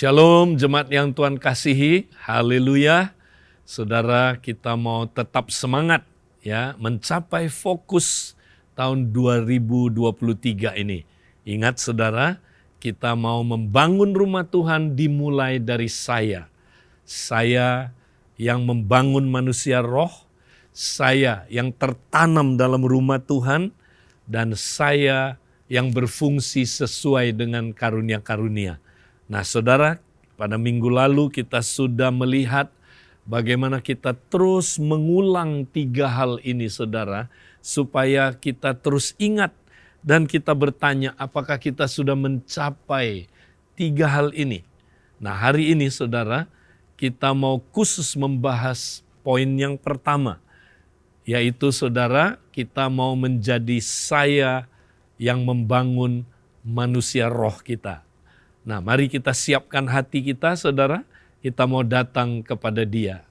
Shalom jemaat yang Tuhan kasihi, haleluya. Saudara, kita mau tetap semangat ya mencapai fokus tahun 2023 ini. Ingat saudara, kita mau membangun rumah Tuhan dimulai dari saya. Saya yang membangun manusia roh, saya yang tertanam dalam rumah Tuhan, dan saya yang berfungsi sesuai dengan karunia-karunia. Nah saudara, pada minggu lalu kita sudah melihat bagaimana kita terus mengulang 3 hal ini saudara, supaya kita terus ingat dan kita bertanya apakah kita sudah mencapai 3 hal ini. Nah hari ini saudara, kita mau khusus membahas poin yang pertama, yaitu saudara, kita mau menjadi saya yang membangun manusia roh kita. Nah, mari kita siapkan hati kita, saudara. Kita mau datang kepada Dia.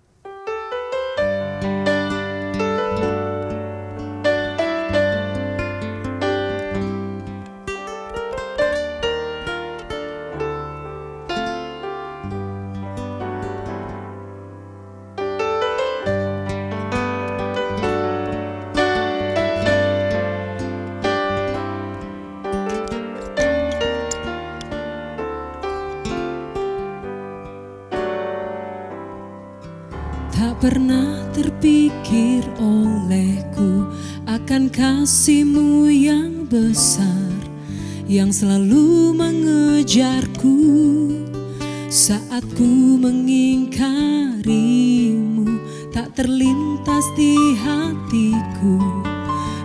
Pernah terpikir olehku akan kasih-Mu yang besar, yang selalu mengejarku saat ku mengingkari-Mu. Tak terlintas di hatiku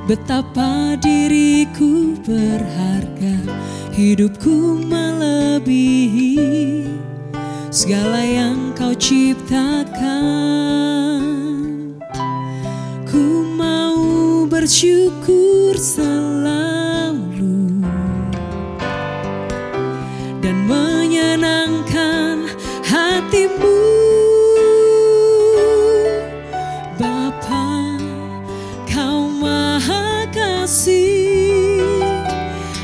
betapa diriku berharga, hidupku melebihi segala yang Kau ciptakan. Ku mau bersyukur selalu dan menyenangkan hati-Mu, Bapa. Kau Maha Kasih,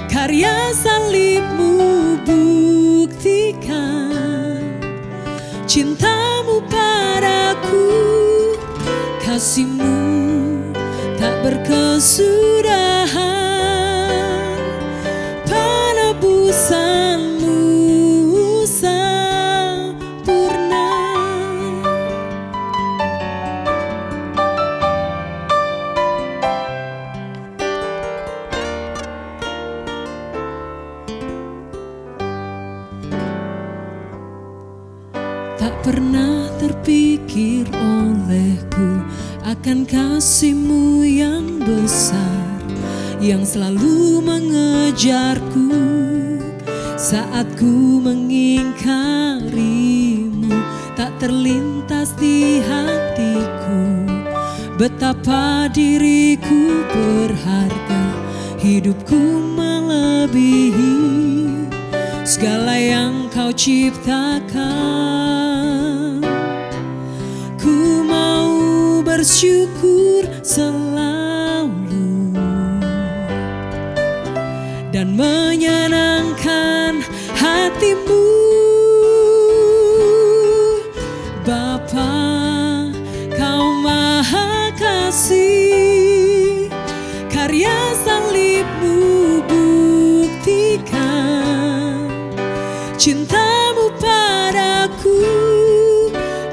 karya salib-Mu buktikan cinta-Mu padaku. Kasih-Mu tak berkesudahan, penebusan-Mu sempurna. Tak pernah terpikir olehku akan kasih-Mu yang besar, yang selalu mengejarku saat ku mengingkari-Mu. Tak terlintas di hatiku betapa diriku berharga, hidupku melebihi segala yang Kau ciptakan. Ku mau bersyukur selalu dan menyenangkan hati-Mu, Bapa. Kau Maha Kasih, karya salib-Mu buktikan cinta-Mu padaku.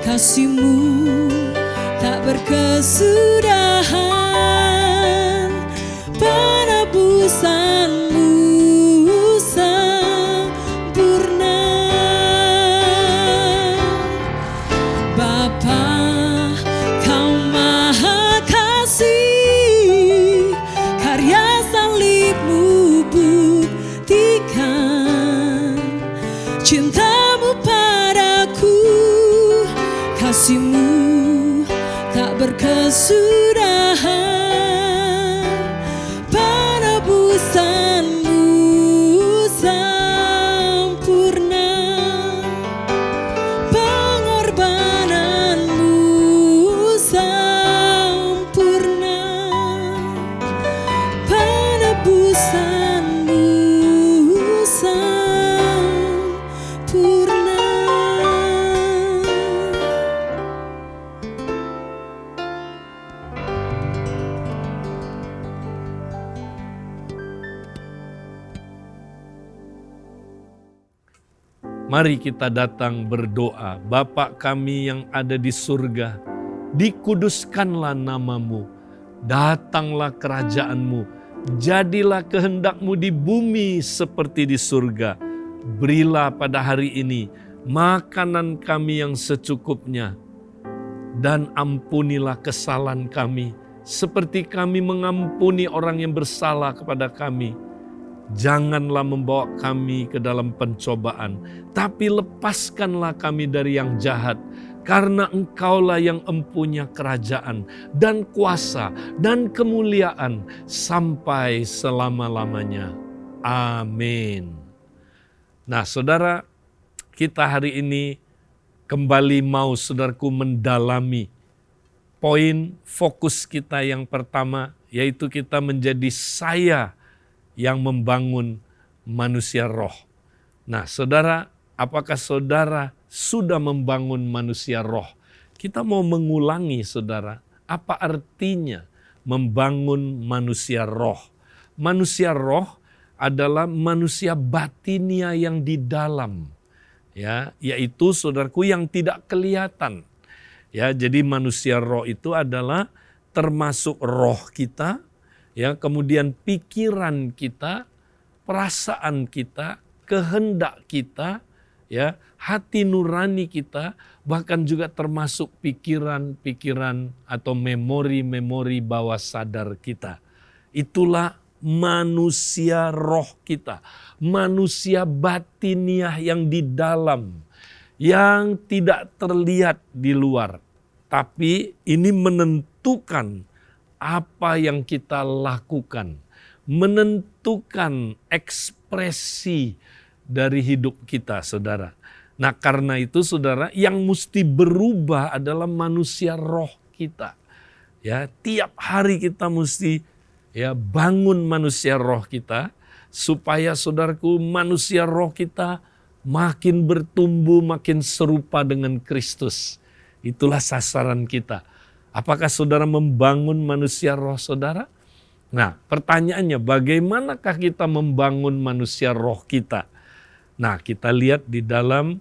Kasih-Mu tak berkesudahan, penebusan-Mu sempurna. Bapa, Kau Maha Kasih, karya salib-Mu buktikan cinta-Mu padaku. Kasih-Mu tak berkesudahan, penebusan-Mu sempurna, pengorbanan-Mu sempurna, penebusan-Mu sempurna. Mari kita datang berdoa. Bapa kami yang ada di surga, dikuduskanlah namamu, datanglah kerajaanmu, jadilah kehendak-Mu di bumi seperti di surga. Berilah pada hari ini makanan kami yang secukupnya, dan ampunilah kesalahan kami, seperti kami mengampuni orang yang bersalah kepada kami. Janganlah membawa kami ke dalam pencobaan, tapi lepaskanlah kami dari yang jahat. Karena Engkaulah yang empunya kerajaan dan kuasa dan kemuliaan sampai selama-lamanya. Amin. Nah, saudara, kita hari ini kembali mau saudaraku mendalami poin fokus kita yang pertama, yaitu kita menjadi saya yang membangun manusia roh. Nah, saudara, apakah saudara sudah membangun manusia roh? Kita mau mengulangi, saudara, apa artinya membangun manusia roh? Manusia roh adalah manusia batinia yang di dalam, ya, yaitu saudaraku yang tidak kelihatan. Ya, jadi manusia roh itu adalah termasuk roh kita, ya, kemudian pikiran kita, perasaan kita, kehendak kita, ya, hati nurani kita, bahkan juga termasuk pikiran-pikiran atau memori-memori bawah sadar kita. Itulah manusia roh kita, manusia batiniah yang di dalam, yang tidak terlihat di luar. Tapi ini menentukan apa yang kita lakukan, menentukan ekspresi dari hidup kita, saudara. Nah, karena itu, saudara, yang mesti berubah adalah manusia roh kita. Ya, tiap hari kita mesti bangun manusia roh kita supaya, saudaraku, manusia roh kita makin bertumbuh, makin serupa dengan Kristus. Itulah sasaran kita. Apakah saudara membangun manusia roh saudara? Nah, pertanyaannya, bagaimanakah kita membangun manusia roh kita? Nah, kita lihat di dalam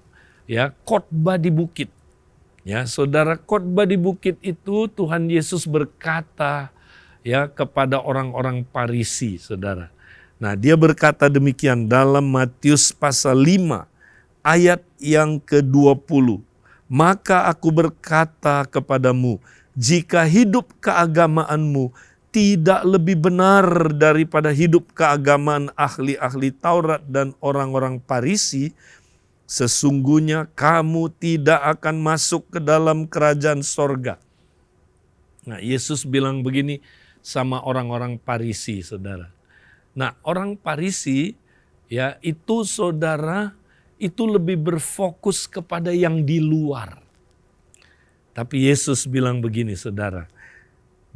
khotbah di bukit. Ya, saudara, khotbah di bukit itu Tuhan Yesus berkata kepada orang-orang Farisi, saudara. Nah, dia berkata demikian dalam Matius pasal 5 ayat yang ke-20. Maka aku berkata kepadamu, jika hidup keagamaanmu tidak lebih benar daripada hidup keagamaan ahli-ahli Taurat dan orang-orang Farisi, sesungguhnya kamu tidak akan masuk ke dalam kerajaan sorga. Nah, Yesus bilang begini sama orang-orang Farisi, saudara. Nah, orang Farisi itu, saudara, itu lebih berfokus kepada yang di luar. Tapi Yesus bilang begini, saudara.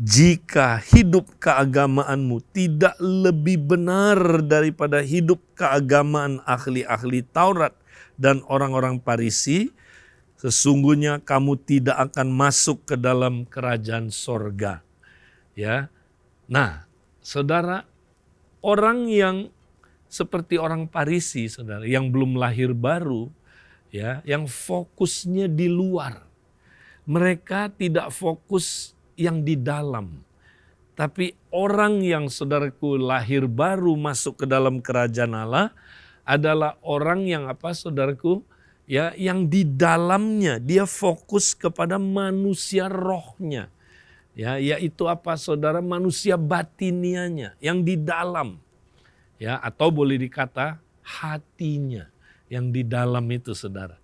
Jika hidup keagamaanmu tidak lebih benar daripada hidup keagamaan ahli-ahli Taurat dan orang-orang Farisi, sesungguhnya kamu tidak akan masuk ke dalam kerajaan sorga. Ya, nah, saudara, orang yang seperti orang Farisi, saudara, yang belum lahir baru, yang fokusnya di luar. Mereka tidak fokus yang di dalam. Tapi orang yang, saudaraku, lahir baru masuk ke dalam kerajaan Allah adalah orang yang saudaraku, yang di dalamnya dia fokus kepada manusia rohnya. Yaitu saudara, manusia batinianya yang di dalam. Atau boleh dikata hatinya yang di dalam itu, saudara.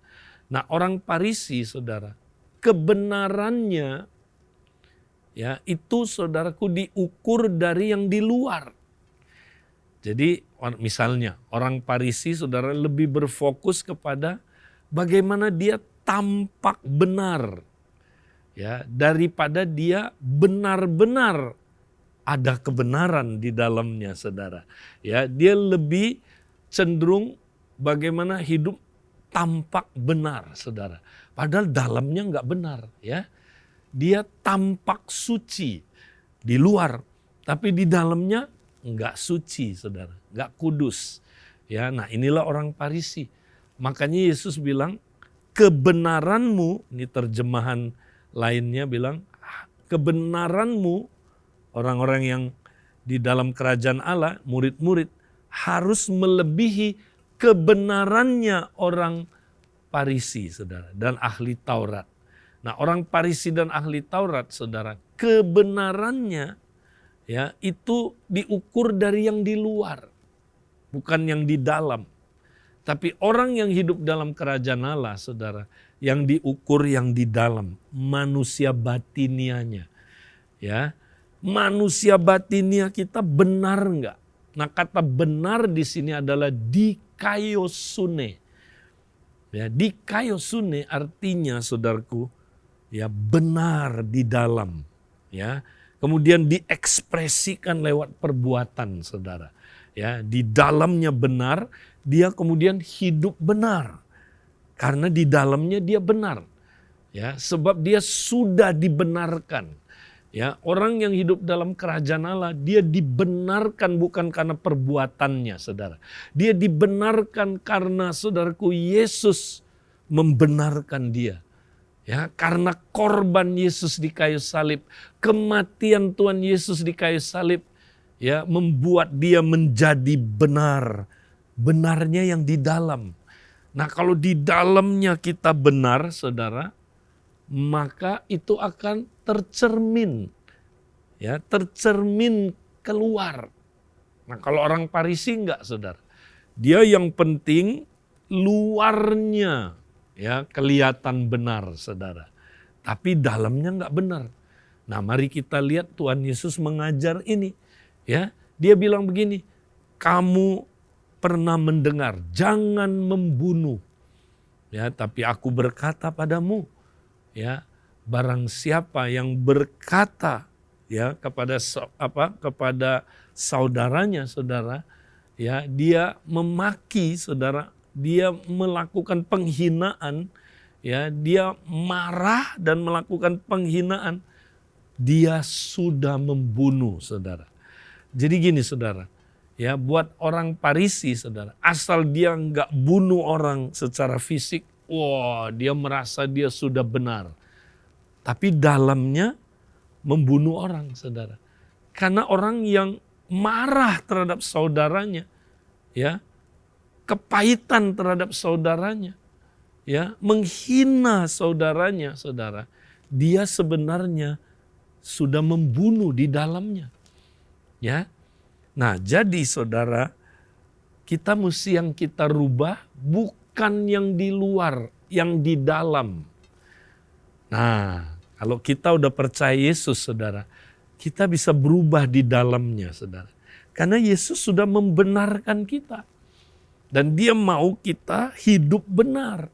Nah, orang Farisi, saudara, kebenarannya itu, saudaraku, diukur dari yang di luar. Jadi misalnya orang Farisi, saudara, lebih berfokus kepada bagaimana dia tampak benar, daripada dia benar-benar ada kebenaran di dalamnya, saudara. Dia lebih cenderung bagaimana hidup tampak benar, saudara. Padahal dalamnya nggak benar, Dia tampak suci di luar, tapi di dalamnya nggak suci, saudara, nggak kudus. Nah, inilah orang Farisi. Makanya Yesus bilang, kebenaranmu, ini terjemahan lainnya bilang, kebenaranmu, orang-orang yang di dalam kerajaan Allah, murid-murid, harus melebihi kebenarannya orang Farisi, saudara, dan ahli Taurat. Nah, orang Farisi dan ahli Taurat, saudara, kebenarannya ya itu diukur dari yang di luar, bukan yang di dalam. Tapi orang yang hidup dalam kerajaan Allah, saudara, yang diukur yang di dalam, manusia batinianya. Ya, manusia batinia kita benar enggak? Nah, kata benar di sini adalah dikaiosune. Ya, dikaiosune artinya, saudaraku, ya benar di dalam. Ya, kemudian diekspresikan lewat perbuatan, saudara. Ya, di dalamnya benar, dia kemudian hidup benar. Karena di dalamnya dia benar. Ya, sebab dia sudah dibenarkan. Ya, orang yang hidup dalam kerajaan Allah, dia dibenarkan bukan karena perbuatannya, saudara. Dia dibenarkan karena, saudaraku, Yesus membenarkan dia. Ya, karena korban Yesus di kayu salib, kematian Tuhan Yesus di kayu salib, ya, membuat dia menjadi benar. Benarnya yang di dalam. Nah, kalau di dalamnya kita benar, saudara, maka itu akan tercermin. Ya, tercermin keluar. Nah, kalau orang Farisi enggak, saudara. Dia yang penting luarnya ya kelihatan benar, saudara. Tapi dalamnya enggak benar. Nah, mari kita lihat Tuhan Yesus mengajar ini. Ya, dia bilang begini, kamu pernah mendengar, jangan membunuh. Ya, tapi aku berkata padamu, ya, barang siapa yang berkata ya kepada kepada saudaranya, saudara, ya, dia memaki, saudara, dia melakukan penghinaan, ya, dia marah dan melakukan penghinaan, dia sudah membunuh, saudara. Jadi gini, saudara, ya, buat orang Farisi, saudara, asal dia nggak bunuh orang secara fisik, wah, dia merasa dia sudah benar. Tapi dalamnya membunuh orang, saudara. Karena orang yang marah terhadap saudaranya, ya, kepahitan terhadap saudaranya, ya, menghina saudaranya, saudara, dia sebenarnya sudah membunuh di dalamnya. Ya. Nah, jadi saudara, kita mesti yang kita rubah bukan yang di luar, yang di dalam. Nah, kalau kita udah percaya Yesus, saudara, kita bisa berubah di dalamnya, saudara. Karena Yesus sudah membenarkan kita. Dan dia mau kita hidup benar.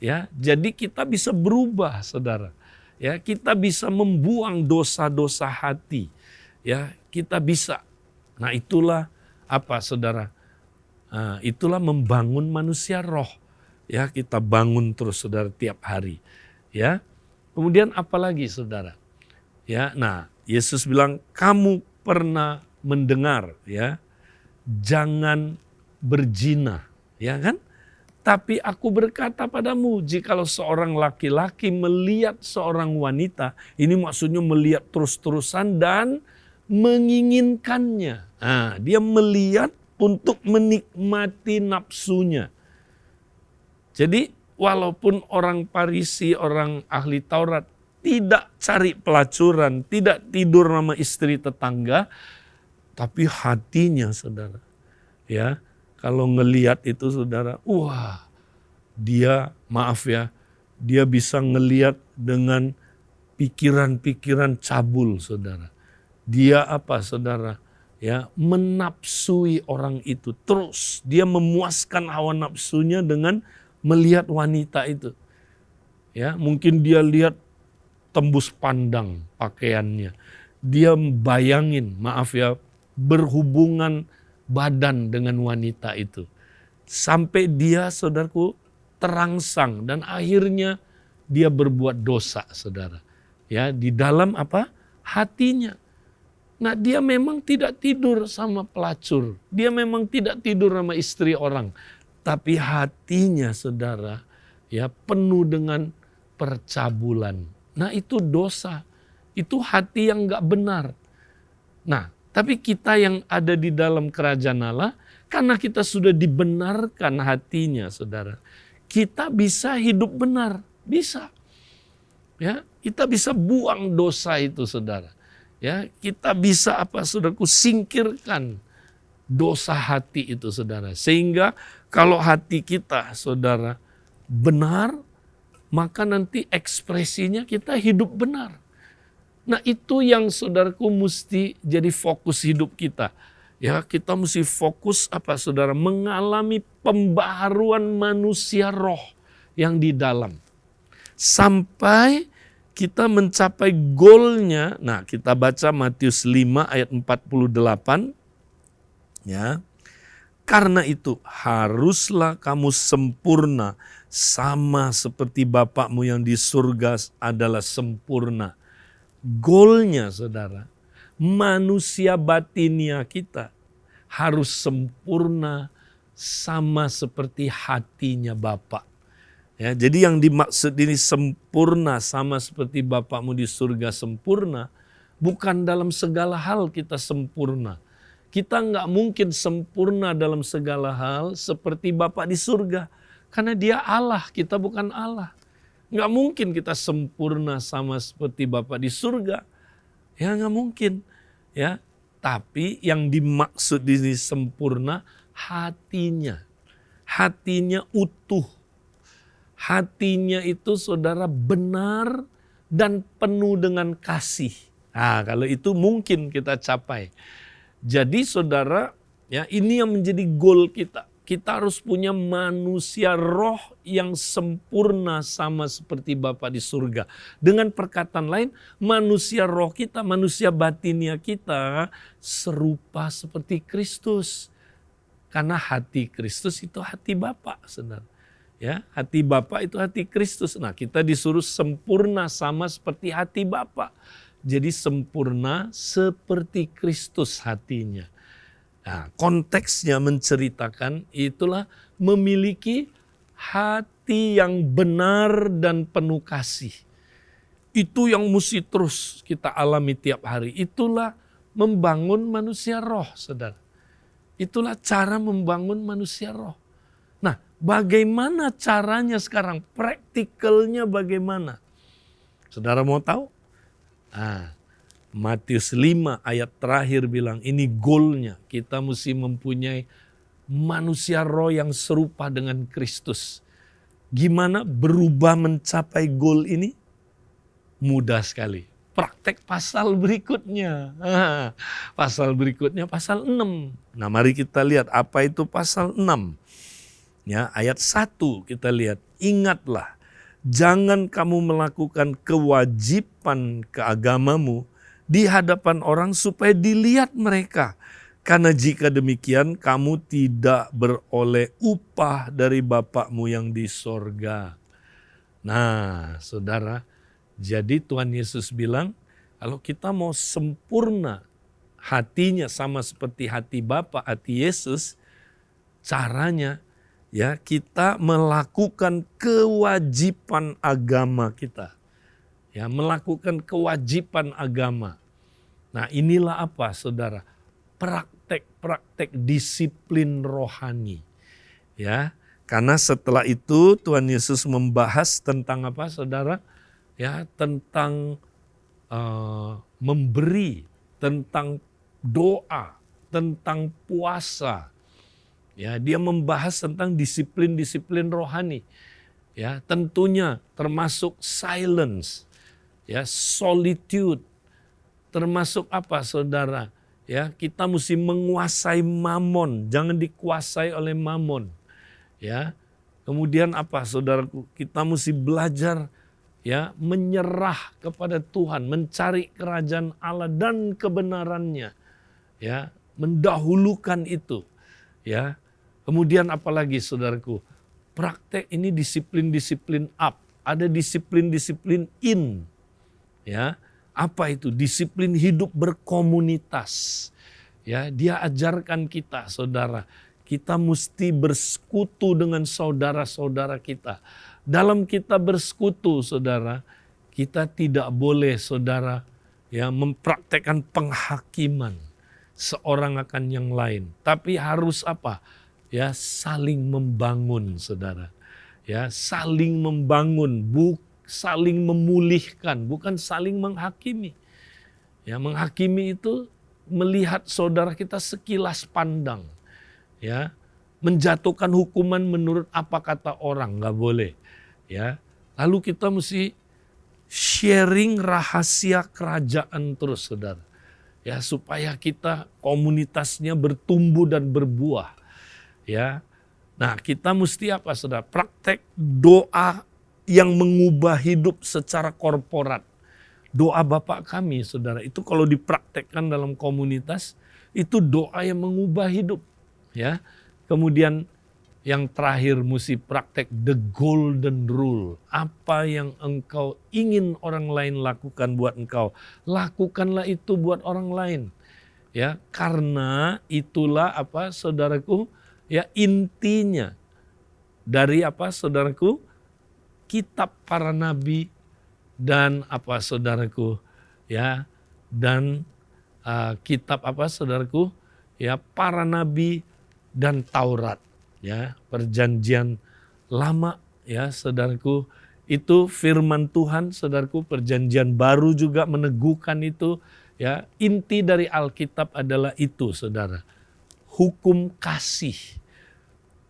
Ya, jadi kita bisa berubah, saudara. Ya, kita bisa membuang dosa-dosa hati. Ya, kita bisa. Nah, itulah apa, saudara? Nah, itulah membangun manusia roh. Ya, kita bangun terus, saudara, tiap hari. Ya. Kemudian apalagi, saudara? Ya, nah, Yesus bilang, kamu pernah mendengar, ya, jangan berzina, ya kan? Tapi aku berkata padamu, jikalau seorang laki-laki melihat seorang wanita, ini maksudnya melihat terus-terusan dan menginginkannya. Nah, dia melihat untuk menikmati nafsunya. Jadi, walaupun orang Farisi, orang ahli Taurat tidak cari pelacuran, tidak tidur sama istri tetangga, tapi hatinya, saudara, ya, kalau ngelihat itu, saudara, wah, dia, maaf ya, dia bisa ngelihat dengan pikiran-pikiran cabul, saudara. Dia apa, saudara? Ya, menafsui orang itu terus. Dia memuaskan hawa nafsunya dengan melihat wanita itu. Ya, mungkin dia lihat tembus pandang pakaiannya. Dia bayangin, maaf ya, berhubungan badan dengan wanita itu. Sampai dia, saudaraku, terangsang dan akhirnya dia berbuat dosa, saudara. Ya, di dalam apa? Hatinya. Nah, dia memang tidak tidur sama pelacur. Dia memang tidak tidur sama istri orang. tapi hatinya saudara ya penuh dengan percabulan. Nah itu dosa, itu hati yang gak benar. Nah tapi kita yang ada di dalam kerajaan Allah, karena kita sudah dibenarkan hatinya saudara, kita bisa hidup benar, bisa. Ya, kita bisa buang dosa itu saudara. Ya, kita bisa saudaraku singkirkan dosa hati itu saudara. Sehingga kalau hati kita saudara benar, maka nanti ekspresinya kita hidup benar. Nah itu yang saudaraku mesti jadi fokus hidup kita. Ya kita mesti fokus saudara mengalami pembaharuan manusia roh yang di dalam. Sampai kita mencapai goalnya. Nah kita baca Matius 5 ayat 48. Ya. Karena itu haruslah kamu sempurna sama seperti Bapakmu yang di surga adalah sempurna. Goalnya saudara, manusia batinia kita harus sempurna sama seperti hatinya Bapa. Ya, jadi yang dimaksud ini sempurna sama seperti Bapakmu di surga sempurna, bukan dalam segala hal kita sempurna. Kita nggak mungkin sempurna dalam segala hal seperti Bapa di surga. Karena dia Allah, kita bukan Allah. Nggak mungkin kita sempurna sama seperti Bapa di surga. Ya nggak mungkin. Ya, tapi yang dimaksud ini sempurna hatinya. Hatinya utuh. Hatinya itu saudara benar dan penuh dengan kasih. Nah, kalau itu mungkin kita capai. Jadi saudara, ya ini yang menjadi goal kita. Kita harus punya manusia roh yang sempurna sama seperti Bapa di surga. Dengan perkataan lain, manusia roh kita, manusia batinia kita serupa seperti Kristus. Karena hati Kristus itu hati Bapa, saudara. Ya, hati Bapa itu hati Kristus. Nah, kita disuruh sempurna sama seperti hati Bapa. Jadi sempurna seperti Kristus hatinya. Nah, konteksnya menceritakan itulah memiliki hati yang benar dan penuh kasih. Itu yang mesti terus kita alami tiap hari. Itulah membangun manusia roh, saudara. Itulah cara membangun manusia roh. Nah, bagaimana caranya sekarang? Praktikalnya bagaimana? Saudara mau tahu? Nah, Matius 5 ayat terakhir bilang ini goalnya. Kita mesti mempunyai manusia roh yang serupa dengan Kristus. Gimana berubah mencapai goal ini? Mudah sekali. Praktek pasal berikutnya. Pasal berikutnya pasal 6. Nah mari kita lihat apa itu pasal 6. Ya, ayat 1 kita lihat, ingatlah, jangan kamu melakukan kewajiban keagamamu di hadapan orang supaya dilihat mereka. Karena jika demikian kamu tidak beroleh upah dari Bapakmu yang di sorga. Nah saudara, jadi Tuhan Yesus bilang, kalau kita mau sempurna hatinya sama seperti hati Bapa, hati Yesus, caranya ya kita melakukan kewajiban agama kita. Ya, melakukan kewajiban agama. Nah, inilah apa, saudara? Praktek-praktek disiplin rohani. Ya, karena setelah itu Tuhan Yesus membahas tentang apa, saudara? Ya, tentang memberi, tentang doa, tentang puasa. Ya, dia membahas tentang disiplin-disiplin rohani. Ya, tentunya termasuk silence, ya, solitude. Termasuk apa, saudara? Ya, kita mesti menguasai mamon, jangan dikuasai oleh mamon. Ya. Kemudian apa, saudaraku? Kita mesti belajar ya, menyerah kepada Tuhan, mencari kerajaan Allah dan kebenarannya. Ya, mendahulukan itu. Ya. Kemudian apalagi saudaraku, praktek ini disiplin-disiplin up, ada disiplin-disiplin in. Ya, apa itu? Disiplin hidup berkomunitas. Ya, dia ajarkan kita, saudara, kita mesti bersekutu dengan saudara-saudara kita. Dalam kita bersekutu, saudara, kita tidak boleh, saudara, ya, mempraktekkan penghakiman seorang akan yang lain. Tapi harus apa? Ya, saling membangun, saudara. Ya, saling membangun, saling memulihkan, bukan saling menghakimi. Ya, menghakimi itu melihat saudara kita sekilas pandang. Ya, menjatuhkan hukuman menurut apa kata orang, nggak boleh. Ya, lalu kita mesti sharing rahasia kerajaan terus, saudara. Ya, supaya kita komunitasnya bertumbuh dan berbuah. Ya, nah kita mesti apa, saudara? Praktek doa yang mengubah hidup secara korporat. Doa Bapa kami, saudara, itu kalau dipraktekkan dalam komunitas, itu doa yang mengubah hidup. Ya, kemudian yang terakhir mesti praktek the golden rule. Apa yang engkau ingin orang lain lakukan buat engkau, lakukanlah itu buat orang lain. Ya, karena itulah apa, saudaraku, ya, intinya dari apa, saudaraku, kitab para nabi dan apa, saudaraku, ya, dan kitab apa, saudaraku, ya, para nabi dan Taurat, ya, perjanjian lama, ya, saudaraku, itu firman Tuhan, saudaraku. Perjanjian baru juga meneguhkan itu, ya. Inti dari Alkitab adalah itu, saudara, hukum kasih,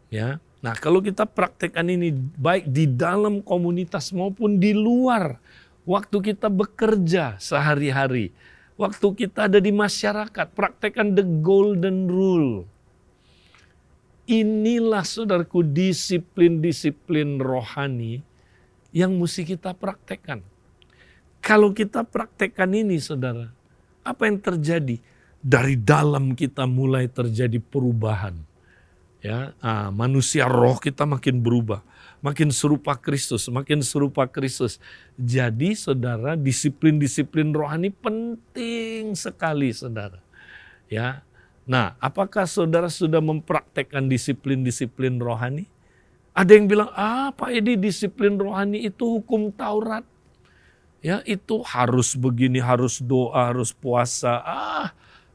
ya. Nah, kalau kita praktekkan ini baik di dalam komunitas maupun di luar, waktu kita bekerja sehari-hari, waktu kita ada di masyarakat, praktekkan the golden rule. Inilah, saudaraku, disiplin-disiplin rohani yang mesti kita praktekkan. Kalau kita praktekkan ini, saudara, apa yang terjadi? Dari dalam kita mulai terjadi perubahan. Ya, manusia roh kita makin berubah, makin serupa Kristus, makin serupa Kristus. Jadi, saudara, disiplin-disiplin rohani penting sekali, saudara. Ya. Nah, apakah saudara sudah mempraktekkan disiplin-disiplin rohani? Ada yang bilang, Pak Edi, disiplin rohani itu hukum Taurat. Ya, itu harus begini, harus doa, harus puasa.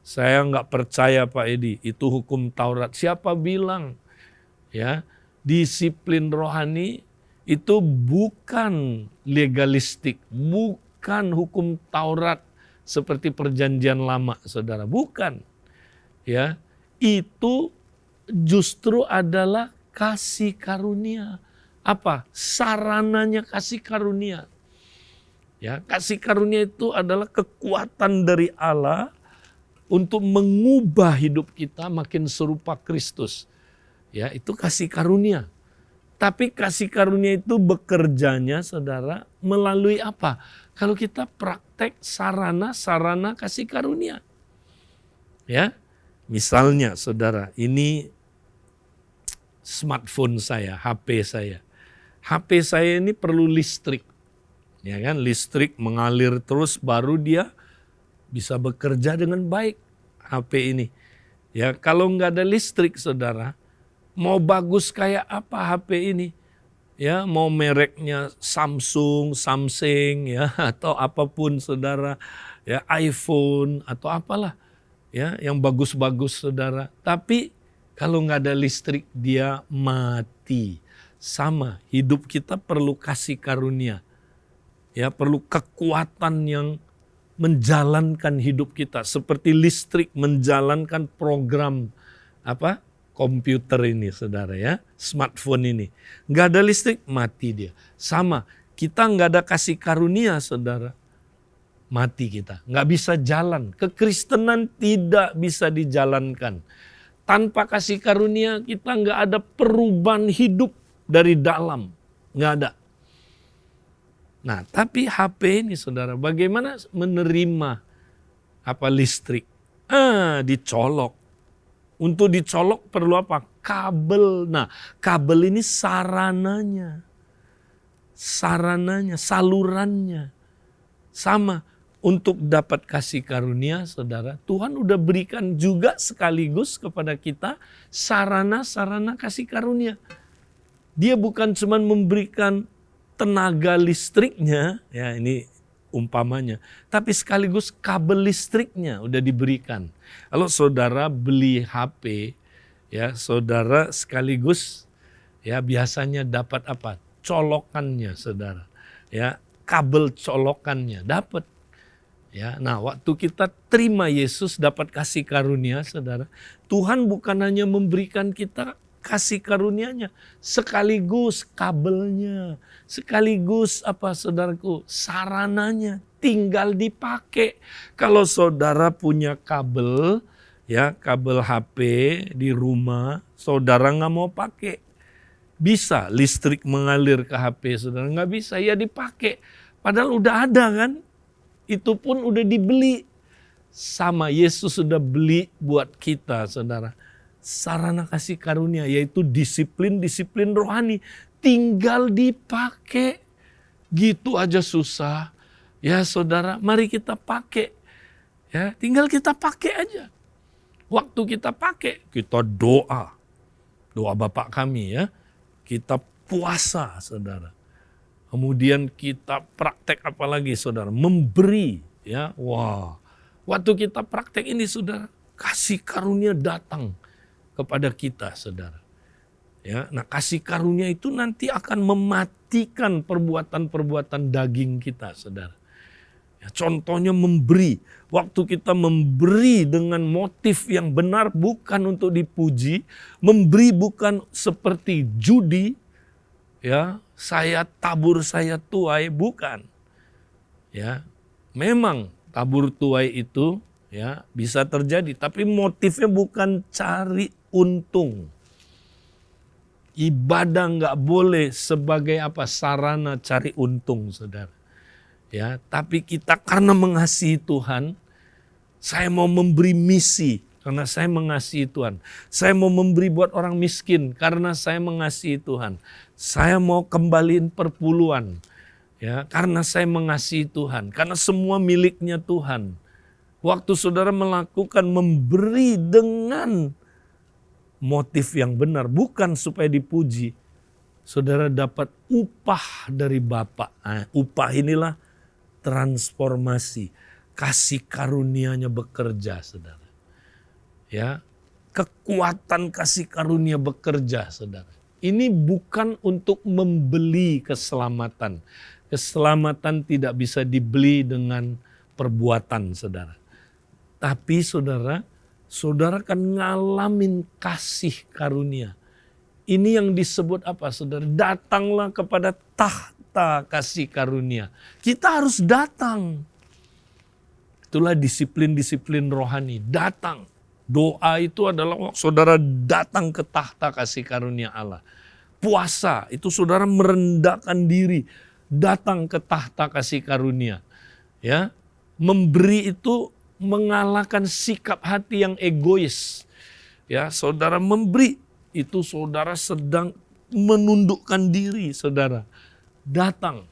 Saya nggak percaya, Pak Edi, itu hukum Taurat. Siapa bilang? Ya, disiplin rohani itu bukan legalistik, bukan hukum Taurat seperti perjanjian lama, saudara. Bukan. Ya, itu justru adalah kasih karunia. Apa? Sarananya kasih karunia. Ya, kasih karunia itu adalah kekuatan dari Allah untuk mengubah hidup kita makin serupa Kristus. Ya, itu kasih karunia. Tapi kasih karunia itu bekerjanya, saudara, melalui apa? Kalau kita praktek sarana-sarana kasih karunia. Ya, misalnya, saudara, ini smartphone saya, HP saya. HP saya ini perlu listrik. Ya kan, listrik mengalir terus baru dia bisa bekerja dengan baik, HP ini. Ya, kalau nggak ada listrik, saudara, mau bagus kayak apa HP ini? Ya, mau mereknya Samsung, ya, atau apapun, saudara, ya, iPhone atau apalah. Ya, yang bagus-bagus, saudara. Tapi kalau nggak ada listrik, dia mati. Sama, hidup kita perlu kasih karunia. Ya, perlu kekuatan yang menjalankan hidup kita. Seperti listrik menjalankan program apa? Komputer ini, saudara, ya. Smartphone ini. Nggak ada listrik, mati dia. Sama, kita nggak ada kasih karunia, saudara, mati kita, nggak bisa jalan. Kekristenan tidak bisa dijalankan. Tanpa kasih karunia kita nggak ada perubahan hidup dari dalam. Nggak ada. Nah, tapi HP ini, saudara, bagaimana menerima apa listrik? Dicolok. Untuk dicolok perlu apa? Kabel. Nah, kabel ini sarananya, salurannya. Sama. untuk dapat kasih karunia, saudara, Tuhan udah berikan juga sekaligus kepada kita sarana-sarana kasih karunia. Dia bukan cuma memberikan tenaga listriknya, ya ini umpamanya, tapi sekaligus kabel listriknya udah diberikan. Kalau saudara beli HP, ya saudara sekaligus ya biasanya dapat apa? Colokannya, saudara. Ya, kabel colokannya dapat. Ya, nah waktu kita terima Yesus dapat kasih karunia, saudara, Tuhan bukan hanya memberikan kita kasih karunia-Nya, sekaligus kabelnya, sekaligus apa saudaraku, sarananya tinggal dipakai. Kalau saudara punya kabel, ya kabel HP di rumah, saudara nggak mau pakai, bisa listrik mengalir ke HP saudara, nggak bisa, ya dipakai. Padahal udah ada kan. Itu pun udah dibeli. Sama Yesus sudah beli buat kita, saudara. Sarana kasih karunia, yaitu disiplin-disiplin rohani. Tinggal dipakai. Gitu aja susah. Ya saudara, mari kita pakai. Ya, tinggal kita pakai aja. Waktu kita pakai, kita doa. Doa Bapa kami ya. Kita puasa, saudara. Kemudian kita praktek apa lagi, saudara? Memberi, ya. Wah, waktu kita praktek ini, saudara, kasih karunia datang kepada kita, saudara. Ya, nah kasih karunia itu nanti akan mematikan perbuatan-perbuatan daging kita, saudara. Ya, contohnya memberi. Waktu kita memberi dengan motif yang benar, bukan untuk dipuji, memberi bukan seperti judi, ya. Saya tabur, saya tuai, bukan. Ya, memang tabur tuai itu ya bisa terjadi, tapi motifnya bukan cari untung. Ibadah nggak boleh sebagai apa sarana cari untung, saudara. Ya, tapi kita karena mengasihi Tuhan, saya mau memberi misi. Karena saya mengasihi Tuhan. Saya mau memberi buat orang miskin karena saya mengasihi Tuhan. Saya mau kembaliin perpuluhan. Ya, karena saya mengasihi Tuhan. Karena semua miliknya Tuhan. Waktu saudara melakukan memberi dengan motif yang benar. Bukan supaya dipuji. Saudara dapat upah dari Bapa. Nah, upah inilah transformasi. Kasih karunia-Nya bekerja, saudara. Ya, kekuatan kasih karunia bekerja, saudara. Ini bukan untuk membeli keselamatan. Keselamatan tidak bisa dibeli dengan perbuatan, saudara. Tapi saudara, saudara akan ngalamin kasih karunia. Ini yang disebut apa, saudara? Datanglah kepada tahta kasih karunia. Kita harus datang. Itulah disiplin-disiplin rohani. Datang. Doa itu adalah saudara datang ke tahta kasih karunia Allah. Puasa itu saudara merendahkan diri, datang ke tahta kasih karunia. Ya, memberi itu mengalahkan sikap hati yang egois. Ya, saudara memberi itu saudara sedang menundukkan diri, saudara. Datang.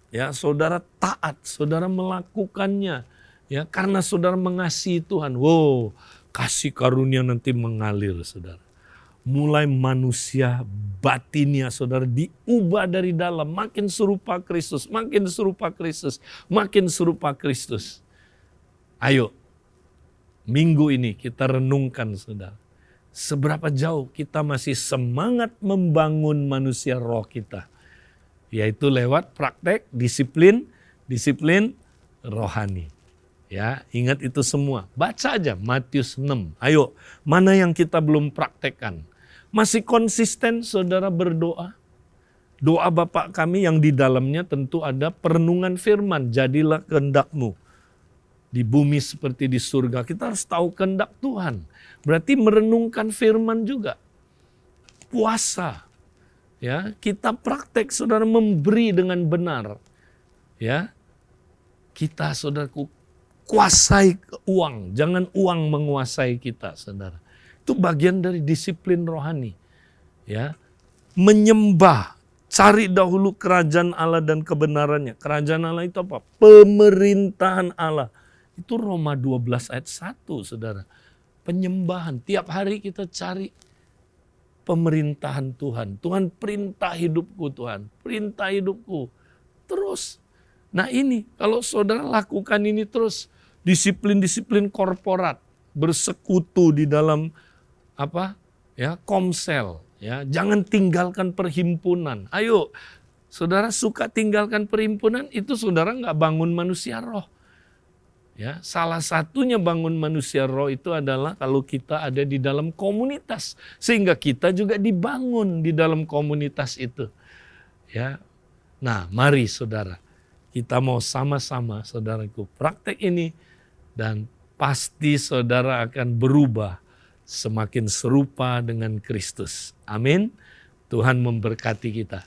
Ya, saudara taat, saudara melakukannya. Ya, karena saudara mengasihi Tuhan. Wow, kasih karunia nanti mengalir, saudara. Mulai manusia batinnya, saudara, diubah dari dalam. Makin serupa Kristus, makin serupa Kristus, makin serupa Kristus. Ayo, minggu ini kita renungkan, saudara. Seberapa jauh kita masih semangat membangun manusia roh kita. Yaitu lewat praktek, disiplin rohani. Ya, ingat itu semua. Baca aja Matius 6. Ayo, mana yang kita belum praktekkan? Masih konsisten saudara berdoa? Doa Bapa kami yang di dalamnya tentu ada perenungan firman. Jadilah kehendak-Mu di bumi seperti di surga. Kita harus tahu kehendak Tuhan. Berarti merenungkan firman juga. Puasa. Ya, kita praktek saudara memberi dengan benar. Ya. Kita saudaraku kuasai uang, jangan uang menguasai kita, saudara. Itu bagian dari disiplin rohani. Ya, menyembah Cari dahulu kerajaan Allah dan kebenarannya. Kerajaan Allah itu apa? Pemerintahan Allah. Itu Roma 12 ayat 1, saudara. Penyembahan. Tiap hari kita cari pemerintahan Tuhan. Tuhan perintah hidupku Tuhan. Perintah hidupku. Terus. Nah ini, kalau saudara lakukan ini terus. Disiplin-disiplin korporat. Bersekutu di dalam komsel. Ya, jangan tinggalkan perhimpunan. Ayo, saudara suka tinggalkan perhimpunan, itu saudara nggak bangun manusia roh. Ya, salah satunya bangun manusia roh itu adalah kalau kita ada di dalam komunitas, sehingga kita juga dibangun di dalam komunitas itu. Ya, nah mari saudara, kita mau sama-sama saudaraku praktek ini dan pasti saudara akan berubah semakin serupa dengan Kristus. Amin. Tuhan memberkati kita.